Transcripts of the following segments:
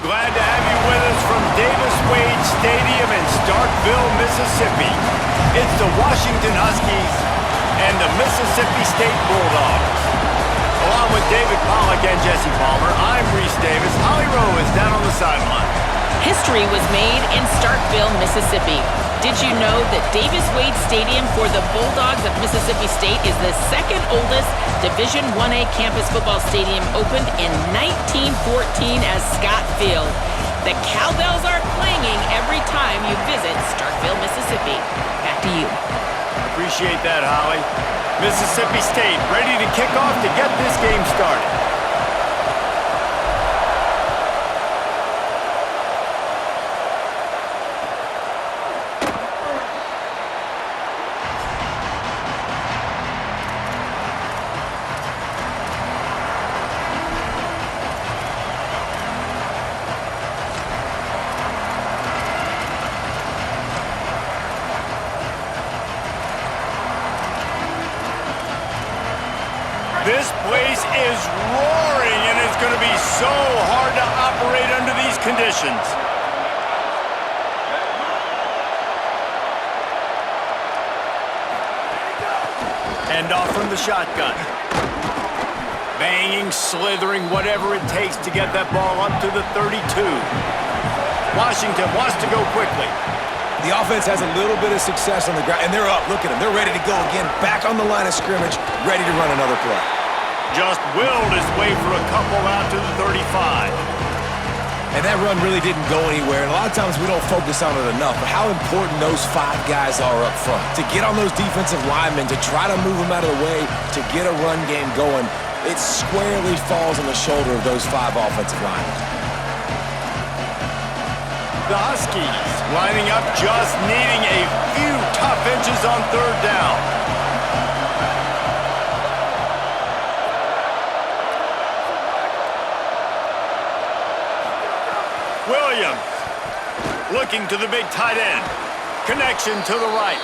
Glad to have you with us from Davis Wade Stadium in Starkville, Mississippi. It's the Washington Huskies and the Mississippi State Bulldogs. Along with David Pollack and Jesse Palmer, I'm Reese Davis. Holly Rowe is down on the sideline. History was made in Starkville, Mississippi. Did you know that Davis Wade Stadium for the Bulldogs of Mississippi State is the second oldest Division I-A campus football stadium, opened in 1914 as Scott Field? The cowbells are clanging every time you visit Starkville, Mississippi. Back to you. Appreciate that, Holly. Mississippi State ready to kick off to get this game started. This place is roaring, and it's going to be so hard to operate under these conditions. End off from the shotgun. Banging, slithering, whatever it takes to get that ball up to the 32. Washington wants to go quickly. The offense has a little bit of success on the ground, and they're up. Look at them. They're ready to go again. Back on the line of scrimmage, ready to run another play. Just willed his way for a couple out to the 35. And that run really didn't go anywhere. And a lot of times we don't focus on it enough, but how important those 5 guys are up front. To get on those defensive linemen, to try to move them out of the way, to get a run game going, it squarely falls on the shoulder of those 5 offensive linemen. The Huskies lining up, just needing a few tough inches on third down. Williams looking to the big tight end. Connection to the right.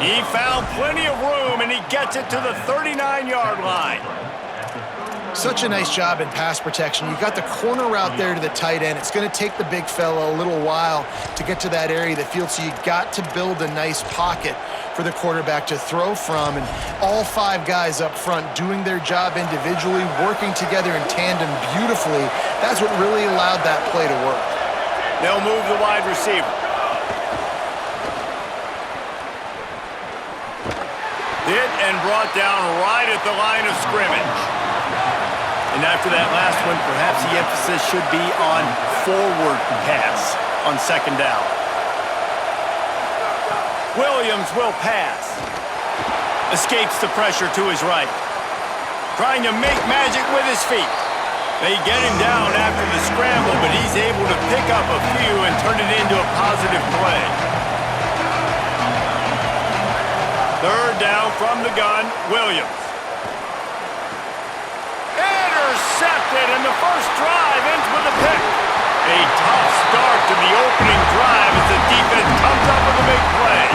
He found plenty of room, and he gets it to the 39-yard line. Such a nice job in pass protection. You got the corner route there to the tight end. It's going to take the big fella a little while to get to that area of the field, so you got to build a nice pocket for the quarterback to throw from. And all 5 guys up front doing their job individually, working together in tandem beautifully. That's what really allowed that play to work. They'll move the wide receiver. Hit and brought down right at the line of scrimmage. And after that last one, perhaps the emphasis should be on forward pass on second down. Williams will pass. Escapes the pressure to his right. Trying to make magic with his feet. They get him down after the scramble, but he's able to pick up a few and turn it into a positive play. Third down from the gun, Williams. Intercepted, and the first drive ends with a pick. A tough start to the opening drive as the defense comes up with a big play.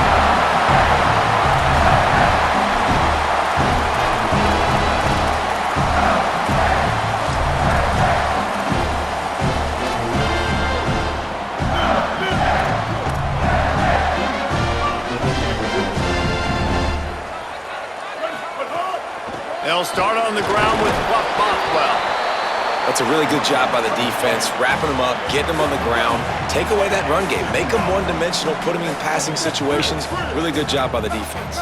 They'll start on the ground with Bothwell. That's a really good job by the defense, wrapping them up, getting them on the ground, take away that run game, make them one-dimensional, put them in passing situations. Really good job by the defense.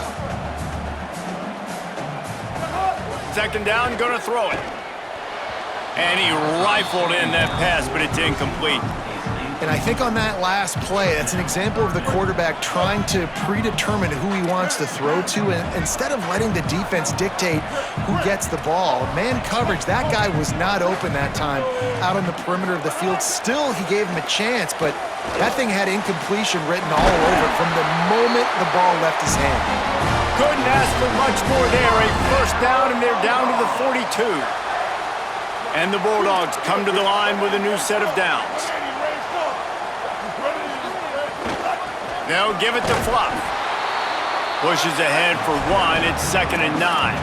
Second down, gonna throw it. And he rifled in that pass, but it's incomplete. And I think on that last play, that's an example of the quarterback trying to predetermine who he wants to throw to, and instead of letting the defense dictate who gets the ball. Man coverage, that guy was not open that time out on the perimeter of the field. Still, he gave him a chance, but that thing had incompletion written all over it from the moment the ball left his hand. Couldn't ask for much more there. A first down, and they're down to the 42. And the Bulldogs come to the line with a new set of downs. They'll give it to Fluff. Pushes ahead for 1. It's 2nd and 9.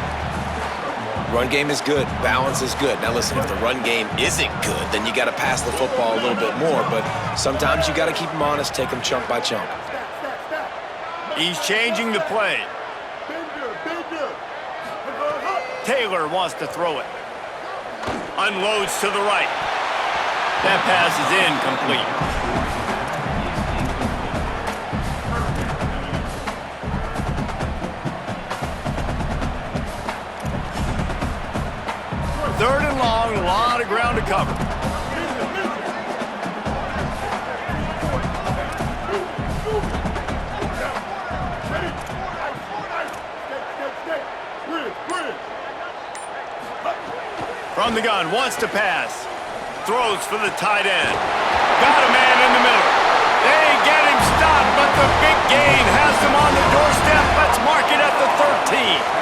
Run game is good. Balance is good. Now listen, if the run game isn't good, then you got to pass the football a little bit more. But sometimes you got to keep them honest, take them chunk by chunk. He's changing the play. Taylor wants to throw it. Unloads to the right. That pass is incomplete. Third and long, a lot of ground to cover. From the gun, wants to pass. Throws for the tight end. Got a man in the middle. They get him stopped, but the big gain has them on the doorstep. Let's mark it at the 13.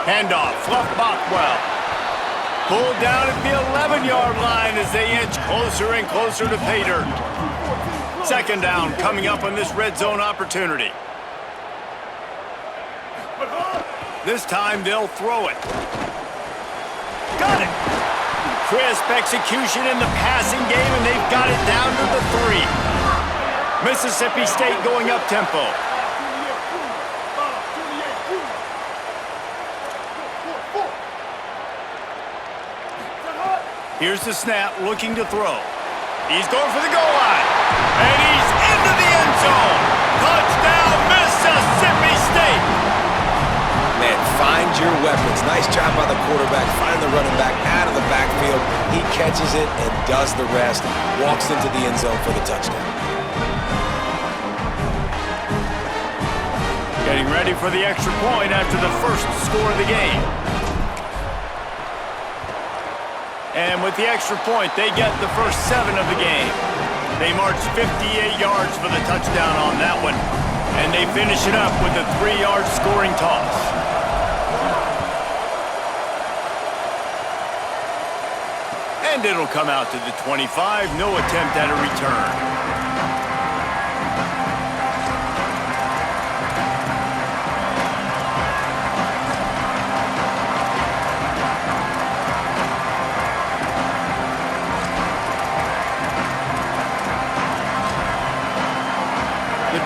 Handoff, Fluff Bothwell. Pulled down at the 11-yard line as they inch closer and closer to pay dirt. Second down coming up on this red zone opportunity. This time they'll throw it. Got it. Crisp execution in the passing game, and they've got it down to the 3. Mississippi State going up tempo. Here's the snap, looking to throw. He's going for the goal line. And he's into the end zone. Touchdown, Mississippi State. Man, find your weapons. Nice job by the quarterback. Find the running back out of the backfield. He catches it and does the rest. Walks into the end zone for the touchdown. Getting ready for the extra point after the first score of the game. And with the extra point, they get the first 7 of the game. They march 58 yards for the touchdown on that one. And they finish it up with a 3-yard scoring toss. And it'll come out to the 25. No attempt at a return.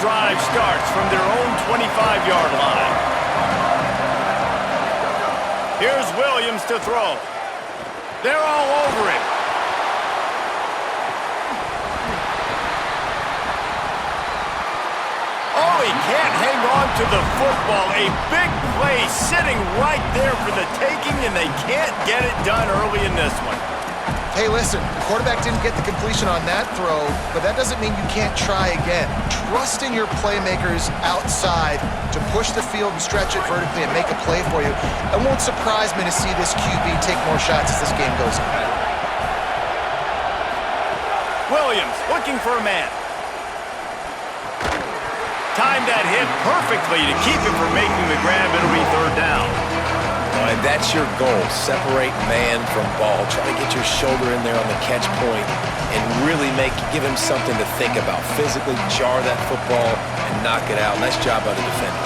Drive starts from their own 25-yard line. Here's Williams to throw. They're all over him. Oh, he can't hang on to the football. A big play sitting right there for the taking, and they can't get it done early in this one. Hey, listen, the quarterback didn't get the completion on that throw, but that doesn't mean you can't try again. Trust in your playmakers outside to push the field and stretch it vertically and make a play for you. It won't surprise me to see this QB take more shots as this game goes on. Williams looking for a man. Timed that hit perfectly to keep him from making the grab. It'll be third down. And that's your goal. Separate man from ball. Try to get your shoulder in there on the catch point and really give him something to think about. Physically jar that football and knock it out. Nice job by the defender.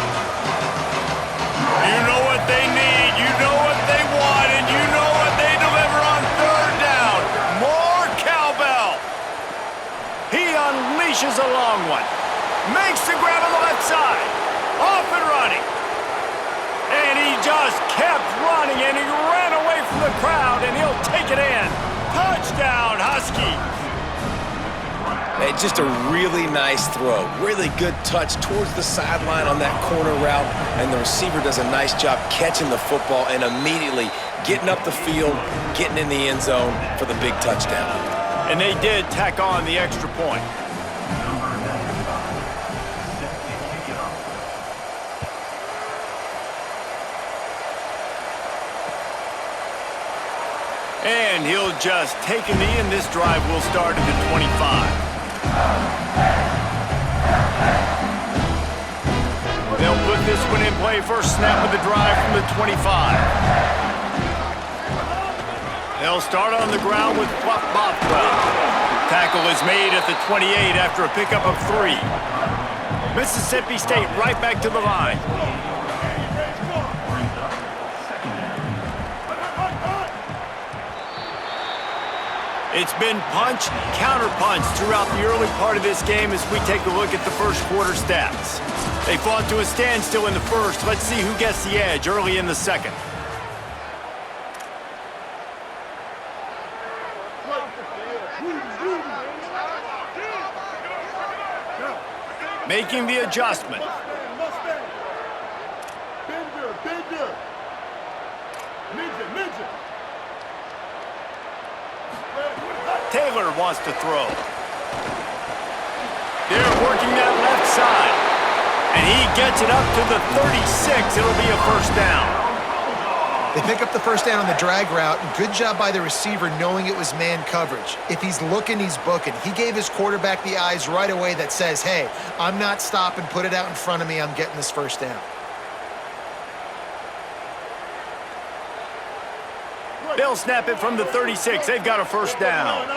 You know what they need. You know what they want. And you know what they deliver on third down. More cowbell. He unleashes a long one. Makes the grab on the left side. Off and running. And he just kept running, and he ran away from the crowd, and he'll take it in. Touchdown, Huskies. Hey, just a really nice throw. Really good touch towards the sideline on that corner route, and the receiver does a nice job catching the football and immediately getting up the field, getting in the end zone for the big touchdown. And they did tack on the extra point. And he'll just take a knee, and this drive will start at the 25. They'll put this one in play. First snap of the drive from the 25. They'll start on the ground with Fluff Bothwell. Tackle is made at the 28 after a pickup of 3. Mississippi State right back to the line. It's been punch, counter-punch throughout the early part of this game as we take a look at the first quarter stats. They fought to a standstill in the first. Let's see who gets the edge early in the second. Making the adjustment. Taylor wants to throw. They're working that left side. And he gets it up to the 36. It'll be a first down. They pick up the first down on the drag route. Good job by the receiver knowing it was man coverage. If he's looking, he's booking. He gave his quarterback the eyes right away that says, hey, I'm not stopping. Put it out in front of me. I'm getting this first down. They'll snap it from the 36. They've got a first down.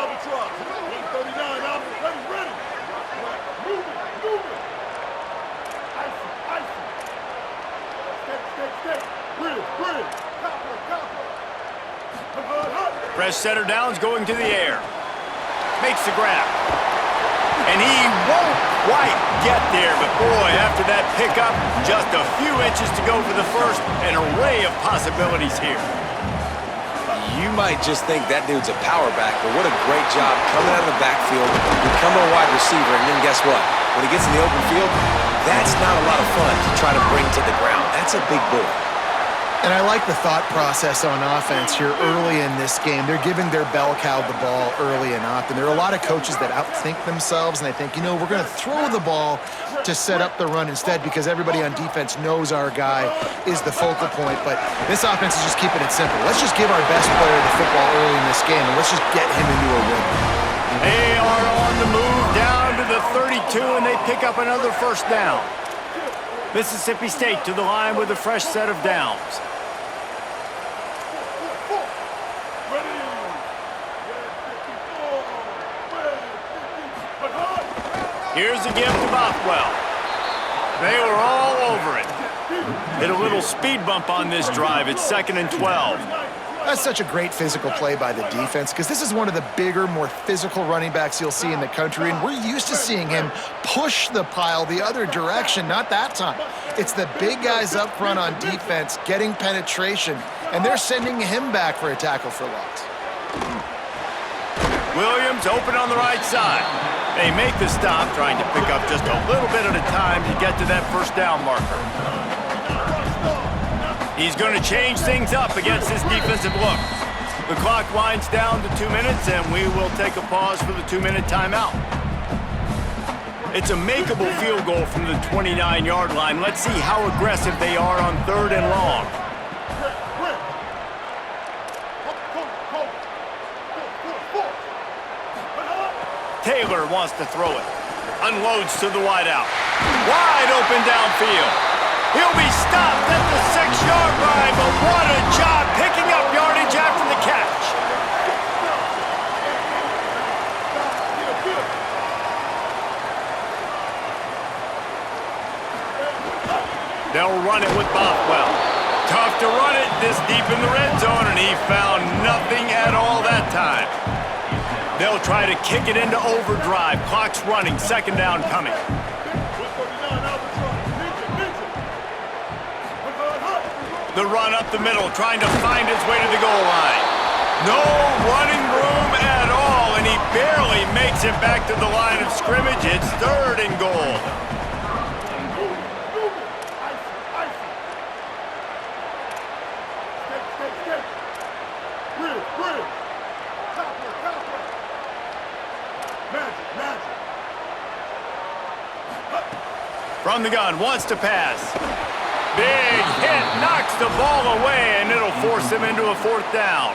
Fresh center downs going to the air. Makes the grab. And he won't quite get there, but boy, after that pickup, just a few inches to go for the first. An array of possibilities here. You might just think that dude's a power back, but what a great job coming out of the backfield, becoming a wide receiver, and then guess what? When he gets in the open field, that's not a lot of fun to try to bring to the ground. That's a big boy. And I like the thought process on offense here early in this game. They're giving their bell cow the ball early and often. There are a lot of coaches that outthink themselves, and they think, you know, we're going to throw the ball to set up the run instead because everybody on defense knows our guy is the focal point. But this offense is just keeping it simple. Let's just give our best player the football early in this game, and let's just get him into a rhythm. They are on the move down to the 32, and they pick up another first down. Mississippi State to the line with a fresh set of downs. Here's a gift to Bothwell. They were all over it. Hit a little speed bump on this drive. It's 2nd and 12. That's such a great physical play by the defense because this is one of the bigger, more physical running backs you'll see in the country, and we're used to seeing him push the pile the other direction. Not that time. It's the big guys up front on defense getting penetration, and they're sending him back for a tackle for loss. Williams open on the right side. They make the stop, trying to pick up just a little bit at a time to get to that first down marker. He's going to change things up against this defensive look. The clock winds down to 2 minutes, and we will take a pause for the 2-minute timeout. It's a makeable field goal from the 29-yard line. Let's see how aggressive they are on 3rd and long. Taylor wants to throw it. Unloads to the wideout. Wide open downfield. He'll be stopped at the 6-yard line, but what a job picking up yardage after the catch. They'll run it with Bothwell. Tough to run it this deep in the red zone, and he found nothing at all that time. They'll try to kick it into overdrive. Clock's running. 2nd down coming. The run up the middle, trying to find his way to the goal line. No running room at all, and he barely makes it back to the line of scrimmage. It's 3rd and goal. From the gun, wants to pass. Big hit, knocks the ball away, and it'll force him into a 4th down.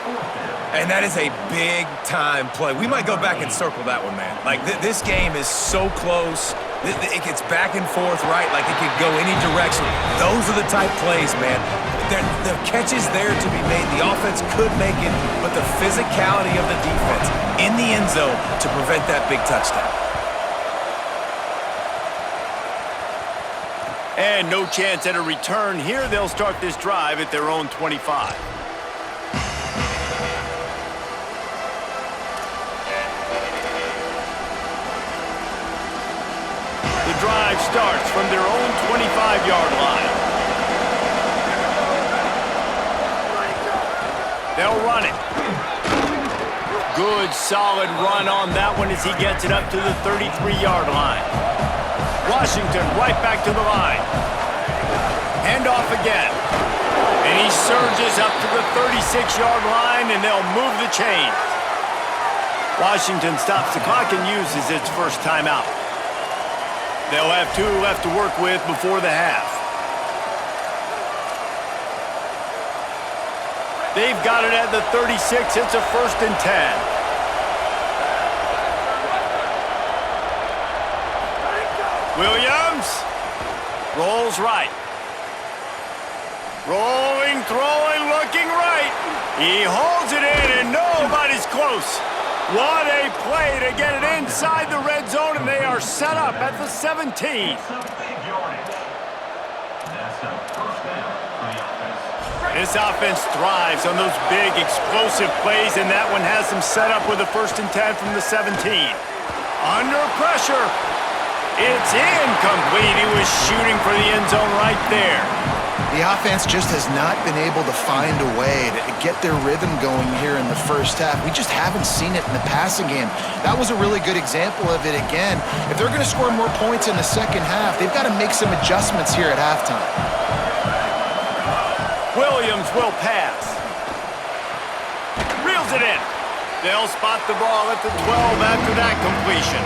And that is a big-time play. We might go back and circle that one, man. Like, this game is so close. It gets back and forth, right? Like it could go any direction. Those are the type plays, man. The catch is there to be made. The offense could make it, but the physicality of the defense in the end zone to prevent that big touchdown. And no chance at a return here. They'll start this drive at their own 25. The drive starts from their own 25-yard line. They'll run it. Good, solid run on that one as he gets it up to the 33-yard line. Washington right back to the line. Handoff again. And he surges up to the 36-yard line, and they'll move the chains. Washington stops the clock and uses its first timeout. They'll have 2 left to work with before the half. They've got it at the 36. It's a 1st and 10. Williams rolls right. Rolling, throwing, looking right. He holds it in, and nobody's close. What a play to get it inside the red zone, and they are set up at the 17. This offense thrives on those big, explosive plays, and that one has them set up with a 1st and 10 from the 17. Under pressure. It's incomplete. He was shooting for the end zone right there. The offense just has not been able to find a way to get their rhythm going here in the first half. We just haven't seen it in the passing game. That was a really good example of it again. If they're going to score more points in the second half, they've got to make some adjustments here at halftime. Williams will pass. Reels it in. They'll spot the ball at the 12 after that completion.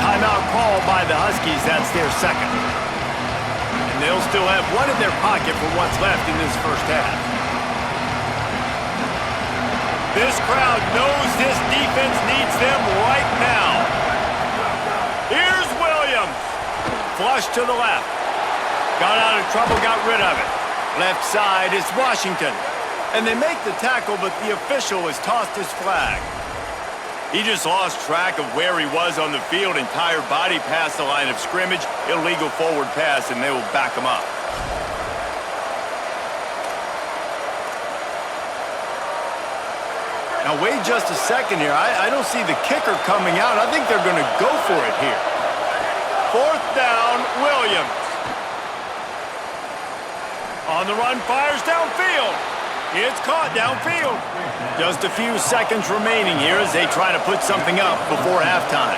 Timeout called by the Huskies. That's their second. And they'll still have one in their pocket for what's left in this first half. This crowd knows this defense needs them right now. Here's Williams. Flush to the left. Got out of trouble, got rid of it. Left side is Washington. And they make the tackle, but the official has tossed his flag. He just lost track of where he was on the field. Entire body past the line of scrimmage. Illegal forward pass, and they will back him up. Now, wait just a second here. I don't see the kicker coming out. I think they're going to go for it here. 4th down, Williams. On the run, fires downfield. It's caught downfield. Just a few seconds remaining here as they try to put something up before halftime.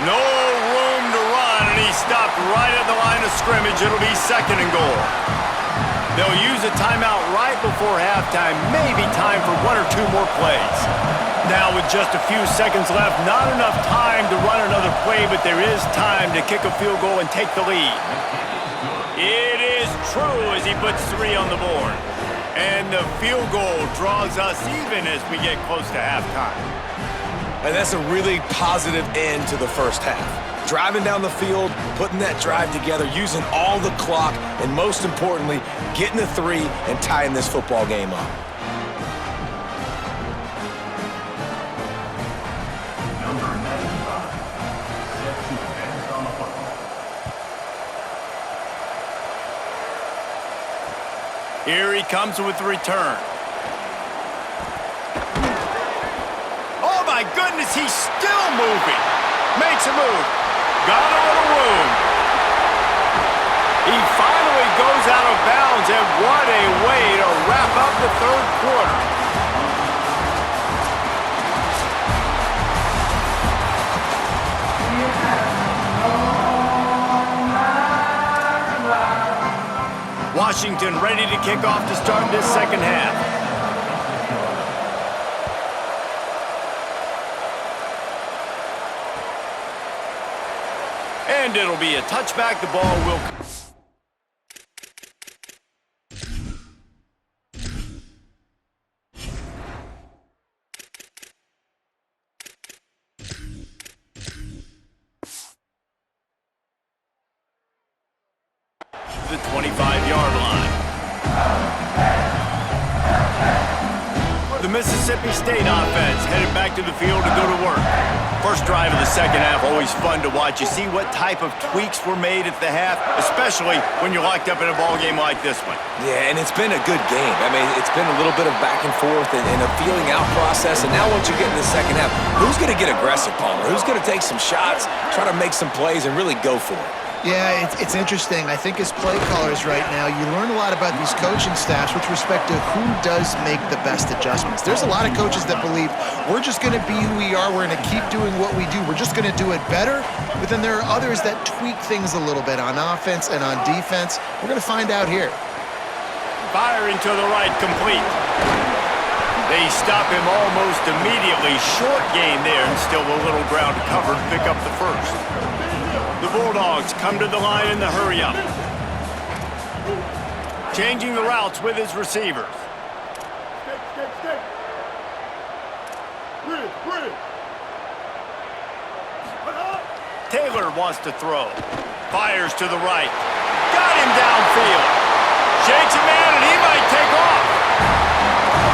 No room to run, and he stopped right at the line of scrimmage. It'll be 2nd and goal. They'll use a timeout right before halftime. Maybe time for 1 or 2 more plays. Now with just a few seconds left, not enough time to run another play, but there is time to kick a field goal and take the lead. It is true as he puts 3 on the board. And the field goal draws us even as we get close to halftime. And that's a really positive end to the first half. Driving down the field, putting that drive together, using all the clock, and most importantly, getting the 3 and tying this football game up. Here he comes with the return. Oh my goodness, he's still moving. Makes a move. Got a little room. He finally goes out of bounds, and what a way to wrap up the 3rd quarter. Washington ready to kick off to start this second half. And it'll be a touchback. The ball will... 25-yard line. The Mississippi State offense headed back to the field to go to work. First drive of the second half, always fun to watch. You see what type of tweaks were made at the half, especially when you're locked up in a ball game like this one. Yeah, and it's been a good game. I mean, it's been a little bit of back and forth and a feeling out process. And now once you get in the second half, who's going to get aggressive, Palmer? Who's going to take some shots, try to make some plays, and really go for it? Yeah, it's interesting. I think as play callers right now, you learn a lot about these coaching staffs with respect to who does make the best adjustments. There's a lot of coaches that believe we're just going to be who we are. We're going to keep doing what we do. We're just going to do it better. But then there are others that tweak things a little bit on offense and on defense. We're going to find out here. Firing to the right, complete. They stop him almost immediately. Short gain there, and still a little ground to cover to pick up the first. The Bulldogs come to the line in the hurry-up. Changing the routes with his receivers. Taylor wants to throw. Fires to the right. Got him downfield. Shakes a man, and he might take off.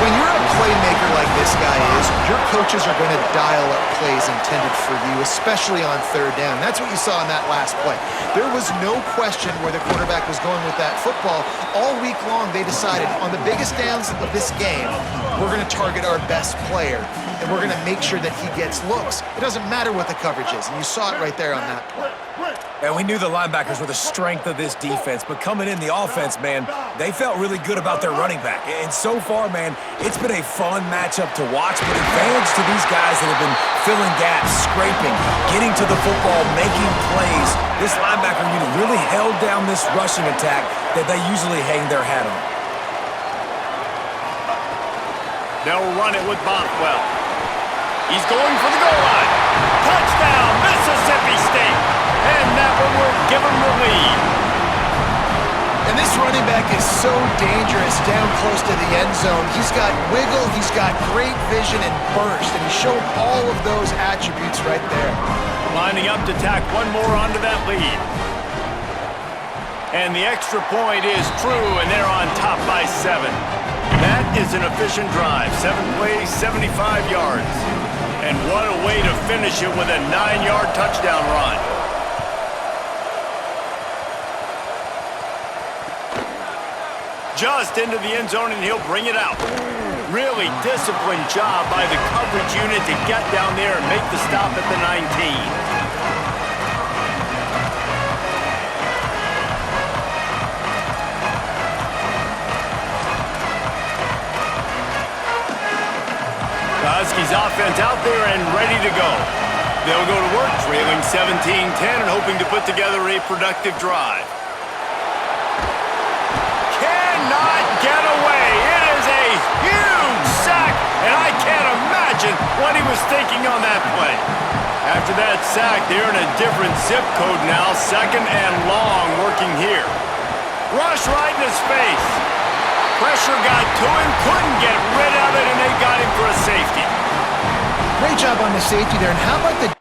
When you're a playmaker like this guy is, your coaches are going to dial up plays intended for you, especially on third down. That's what you saw in that last play. There was no question where the quarterback was going with that football. All week long, they decided on the biggest downs of this game, we're going to target our best player, and we're going to make sure that he gets looks. It doesn't matter what the coverage is, and you saw it right there on that play. And we knew the linebackers were the strength of this defense, but coming in the offense, man, they felt really good about their running back. And so far, man, it's been a fun matchup to watch, but advantage to these guys that have been filling gaps, scraping, getting to the football, making plays. This linebacker unit really held down this rushing attack that they usually hang their hat on. They'll run it with Bothwell. He's going for the goal line. Touchdown, Mississippi State. And that one will give him the lead. And this running back is so dangerous down close to the end zone. He's got wiggle, he's got great vision and burst, and he showed all of those attributes right there. Lining up to tack one more onto that lead. And the extra point is true, and they're on top by 7. That is an efficient drive. 7 plays, 75 yards. And what a way to finish it with a 9-yard touchdown run. Just into the end zone, and he'll bring it out. Really disciplined job by the coverage unit to get down there and make the stop at the 19. The Huskies offense out there and ready to go. They'll go to work, trailing 17-10 and hoping to put together a productive drive. Cannot get away. It is a huge sack, and I can't imagine what he was thinking on that play. After that sack, they're in a different zip code now. 2nd and long working here. Rush right in his face. Pressure got to him, couldn't get rid of it, and they got him for a safety. Great job on the safety there, and how about the